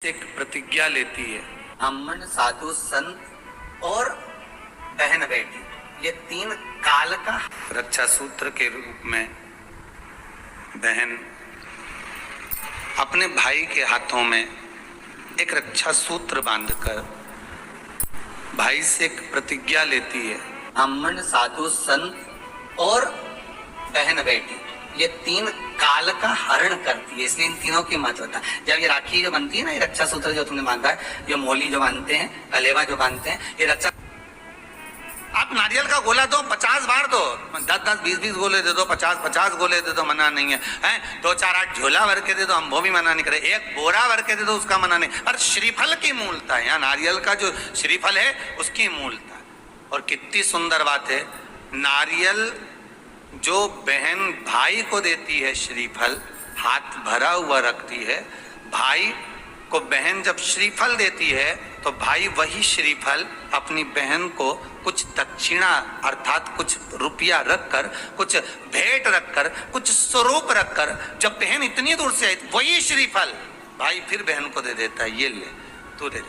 एक प्रतिज्ञा लेती है। ब्राह्मण, साधु, संत और बहन बेटी, ये तीन काल का रक्षा सूत्र के रूप में बहन अपने भाई के हाथों में एक रक्षा सूत्र बांधकर भाई से एक प्रतिज्ञा लेती है। ब्राह्मण, साधु, संत और बहन बेटी, ये तीन काल का हरण करती है, इसलिए इन तीनों की महत्वता। जब ये राखी जो बनती है ना, ये रक्षा सूत्र जो तुमने बांधा है, ये मोली जो बांधते हैं, कलेवा जो बांधते हैं, ये रक्षा। आप नारियल का गोला दो 50 बार दो, 10-10, 20-20 गोले दे दो, 50-50 गोले दे दो, मना नहीं है, हैं? 2-4-8 झोला भर के दे दो, हम वो भी मना नहीं करे। एक बोरा भर के दे दो, उसका मना नहीं। और श्रीफल की मूलता है, यहाँ नारियल का जो श्रीफल है उसकी मूलता है। और कितनी सुंदर बात है, नारियल जो बहन भाई को देती है, श्रीफल हाथ भरा हुआ रखती है, भाई को बहन जब श्रीफल देती है तो भाई वही श्रीफल अपनी बहन को कुछ दक्षिणा अर्थात कुछ रुपया रखकर, कुछ भेंट रखकर, कुछ स्वरूप रखकर, जब बहन इतनी दूर से आई वही श्रीफल भाई फिर बहन को दे देता है, ये ले तू दे,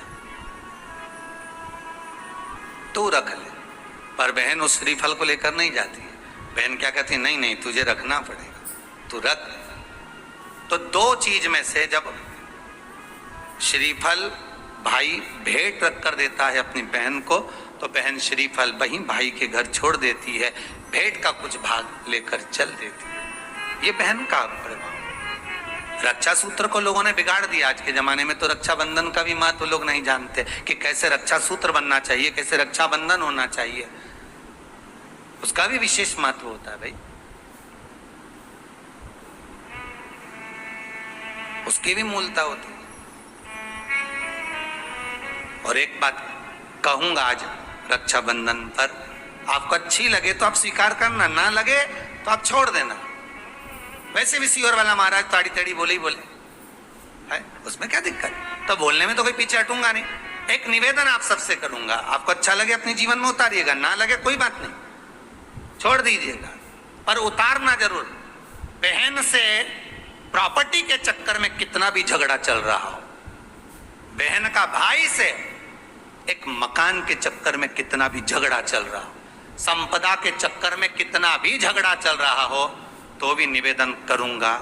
तू रख ले। पर बहन उस श्रीफल को लेकर नहीं जाती है। बहन क्या कहती है, नहीं नहीं तुझे रखना पड़ेगा, तू रख। तो दो चीज में से जब श्रीफल भाई भेंट रख कर देता है अपनी बहन को, तो बहन श्रीफल वहीं भाई के घर छोड़ देती है, भेंट का कुछ भाग लेकर चल देती है। ये बहन का प्रभाव। रक्षा सूत्र को लोगों ने बिगाड़ दिया। आज के जमाने में तो रक्षाबंधन का भी महत्व लोग नहीं जानते कि कैसे रक्षा सूत्र बनना चाहिए, कैसे रक्षाबंधन होना चाहिए, उसका भी विशेष महत्व होता है भाई। उसकी भी मूलता होती है। और एक बात कहूंगा आज रक्षाबंधन पर, आपको अच्छी लगे तो आप स्वीकार करना, ना लगे तो आप छोड़ देना। वैसे भी सीहोर वाला महाराज ताड़ी ताड़ी बोले ही बोले है, उसमें क्या दिक्कत? तो बोलने में तो कोई पीछे हटूंगा नहीं। एक निवेदन आप सबसे करूंगा, आपको अच्छा लगे अपने जीवन में उतारिएगा, ना लगे कोई बात नहीं, छोड़ दीजिएगा, पर उतारना जरूर। बहन से प्रॉपर्टी के चक्कर में कितना भी झगड़ा चल रहा हो, बहन का भाई से एक मकान के चक्कर में कितना भी झगड़ा चल रहा हो, संपदा के चक्कर में कितना भी झगड़ा चल रहा हो, तो भी निवेदन करूंगा,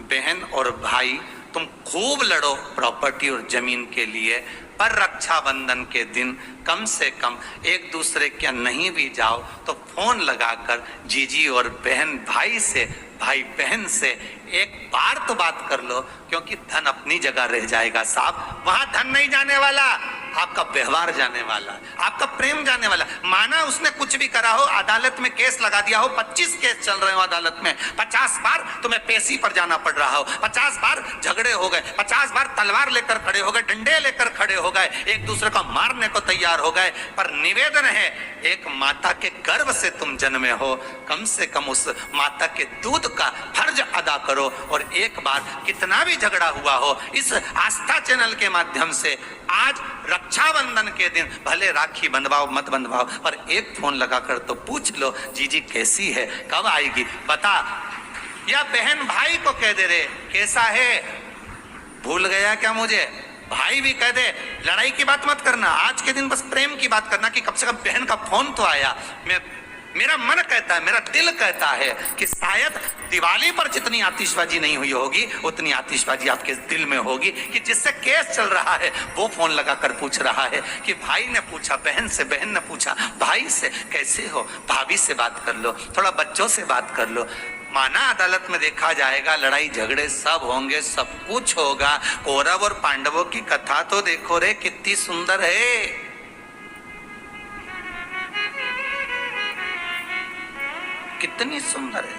बहन और भाई तुम खूब लड़ो प्रॉपर्टी और जमीन के लिए, पर रक्षाबंधन के दिन कम से कम एक दूसरे के नहीं भी जाओ तो फोन लगाकर जीजी और बहन भाई से, भाई बहन से एक बार तो बात कर लो, क्योंकि धन अपनी जगह रह जाएगा साहब। वहां धन नहीं जाने वाला, आपका व्यवहार जाने वाला, आपका प्रेम जाने वाला। माना उसने कुछ भी करा हो, अदालत में केस लगा दिया हो, 25 केस चल रहे हो अदालत में, 50 बार तुम्हें पेशी पर जाना पड़ रहा हो, 50 बार झगड़े हो गए, 50 बार तलवार लेकर खड़े हो गए, डंडे लेकर खड़े हो गए, एक दूसरे को मारने को तैयार हो गए, पर निवेदन है, एक माता के गर्भ से तुम जन्मे हो, कम से कम उस माता के दूध का फर्ज अदा करो। और एक बार कितना भी झगड़ा हुआ हो, इस आस्था चैनल के माध्यम से आज रक्षाबंधन के दिन भले राखी बंधवाओ मत बंधवाओ, पर एक फोन लगाकर तो पूछ लो, जीजी कैसी है, कब आएगी बता। या बहन भाई को कह दे रे कैसा है, भूल गया क्या मुझे, भाई भी कह दे। लड़ाई की बात मत करना, आज के दिन बस प्रेम की बात करना कि कम से कम बहन का फोन तो आया। मेरा मन कहता है, मेरा दिल कहता है कि शायद दिवाली पर जितनी आतिशबाजी नहीं हुई होगी उतनी आतिशबाजी आपके दिल में होगी, कि जिससे केस चल रहा है वो फोन लगाकर पूछ रहा है कि भाई ने पूछा बहन से, बहन ने पूछा भाई से, कैसे हो, भाभी से बात कर लो, थोड़ा बच्चों से बात कर लो। माना अदालत में देखा जाएगा, लड़ाई झगड़े सब होंगे, सब कुछ होगा, कौरव और पांडवों की कथा तो देखो रे कितनी सुंदर है। कितनी सुंदर है।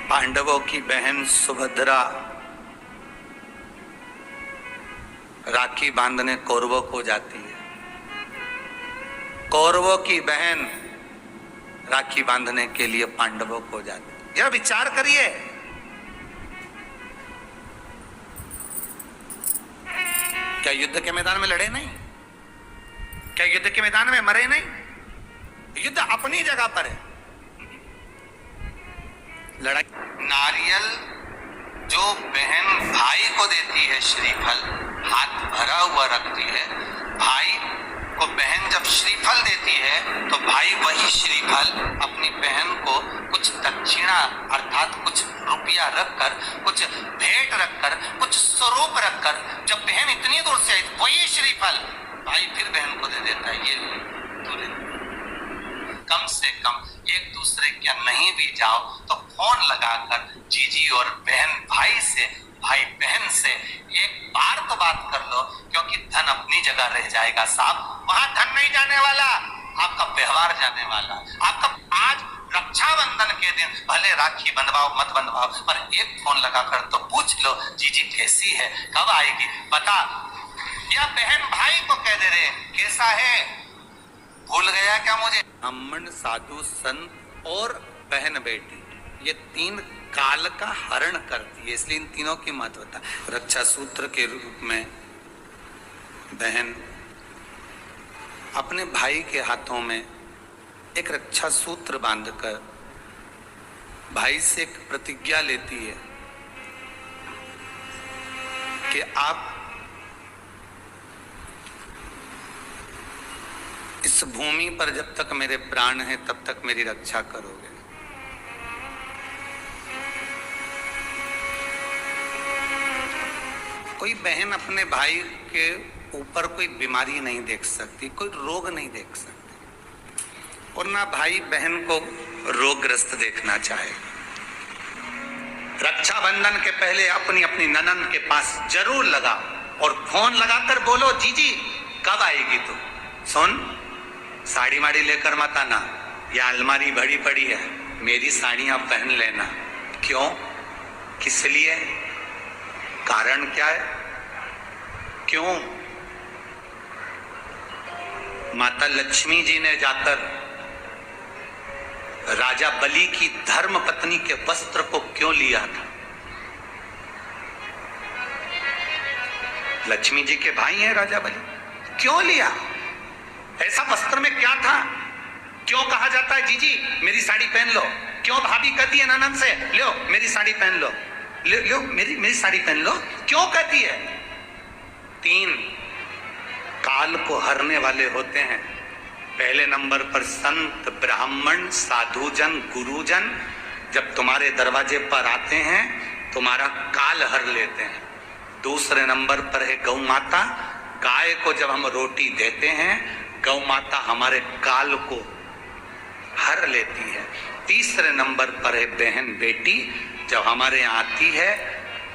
पांडवों की बहन सुभद्रा राखी बांधने कौरवों को जाती है, कौरवों की बहन राखी बांधने के लिए पांडवों को जाती है। जरा विचार करिए, क्या युद्ध के मैदान में लड़े नहीं, क्या युद्ध के मैदान में मरे नहीं, युद्ध अपनी जगह पर है, लड़ाई। नारियल जो बहन भाई को देती है श्रीफल, हाथ भरा हुआ रखती है, भाई को बहन जब श्रीफल देती है तो भाई वही श्रीफल अपनी बहन को कुछ दक्षिणा अर्थात कुछ रुपया रखकर, कुछ भेंट रखकर, कुछ स्वरूप रखकर, जब बहन इतनी दूर से आई वही श्रीफल भाई फिर बहन को दे देता है, ये तू ले। कम से कम एक दूसरे के नहीं भी जाओ तो फोन लगाकर जीजी और बहन भाई से, भाई बहन से एक बार तो बात कर लो, क्योंकि धन अपनी जगह रह जाएगा साहब, वहां धन नहीं जाने वाला, आपका व्यवहार जाने वाला। आपका आज रक्षाबंधन के दिन भले राखी बंधवाओ मत बंधवाओ, पर एक फोन लगाकर तो पूछ लो जीजी कैसी है, कब आएगी बता, या बहन भाई को कह दे रहे कैसा है, भूल गया क्या मुझे। ब्राह्मण, साधु, संत और बहन बेटी, ये तीन काल का हरण करती है, इसलिए इन तीनों की महत्वता। रक्षा सूत्र के रूप में बहन अपने भाई के हाथों में एक रक्षा सूत्र बांधकर भाई से एक प्रतिज्ञा लेती है कि आप इस भूमि पर जब तक मेरे प्राण हैं तब तक मेरी रक्षा करोगे। कोई बहन अपने भाई के ऊपर कोई बीमारी नहीं देख सकती, कोई रोग नहीं देख सकती, और ना भाई बहन को रोगग्रस्त देखना चाहे। रक्षाबंधन के पहले अपनी अपनी ननन के पास जरूर लगाओ और फोन लगाकर बोलो जीजी कब आएगी तू, सुन साड़ी माड़ी लेकर मत आना, या अलमारी भरी पड़ी है मेरी साड़ियां पहन लेना। क्यों, किस लिए, कारण क्या है, क्यों? माता लक्ष्मी जी ने जाकर राजा बलि की धर्म पत्नी के वस्त्र को क्यों लिया था? लक्ष्मी जी के भाई हैं राजा बलि, क्यों लिया? ऐसा वस्त्र में क्या था? क्यों कहा जाता है जीजी मेरी साड़ी पहन लो? क्यों भाभी कहती है ननद से लो मेरी साड़ी पहन लो, लो मेरी साड़ी पहन लो, क्यों कहती है? तीन काल को हरने वाले होते हैं। पहले नंबर पर संत, ब्राह्मण, साधुजन, गुरुजन जब तुम्हारे दरवाजे पर आते हैं तुम्हारा काल हर लेते हैं। दूसरे नंबर पर है गौ माता, गाय को जब हम रोटी देते हैं गौ माता हमारे काल को हर लेती है। तीसरे नंबर पर है बहन बेटी, जब हमारे यहाँ आती है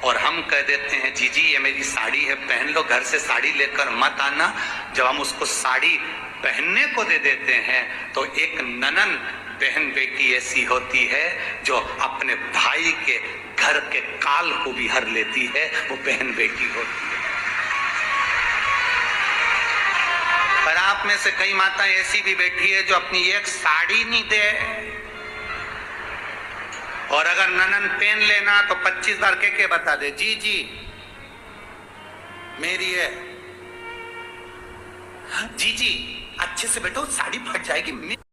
और हम कह देते हैं जीजी ये मेरी साड़ी है पहन लो, घर से साड़ी लेकर मत आना, जब हम उसको साड़ी पहनने को दे देते हैं तो एक ननन बहन बेटी ऐसी होती है जो अपने भाई के घर के काल को भी हर लेती है, वो बहन बेटी होती है। पर आप में से कई माता ऐसी भी बैठी है जो अपनी एक साड़ी नहीं दे, और अगर ननन पहन लेना तो 25 बार के बता दे जी जी मेरी है, जी जी अच्छे से बैठो साड़ी फट जाएगी।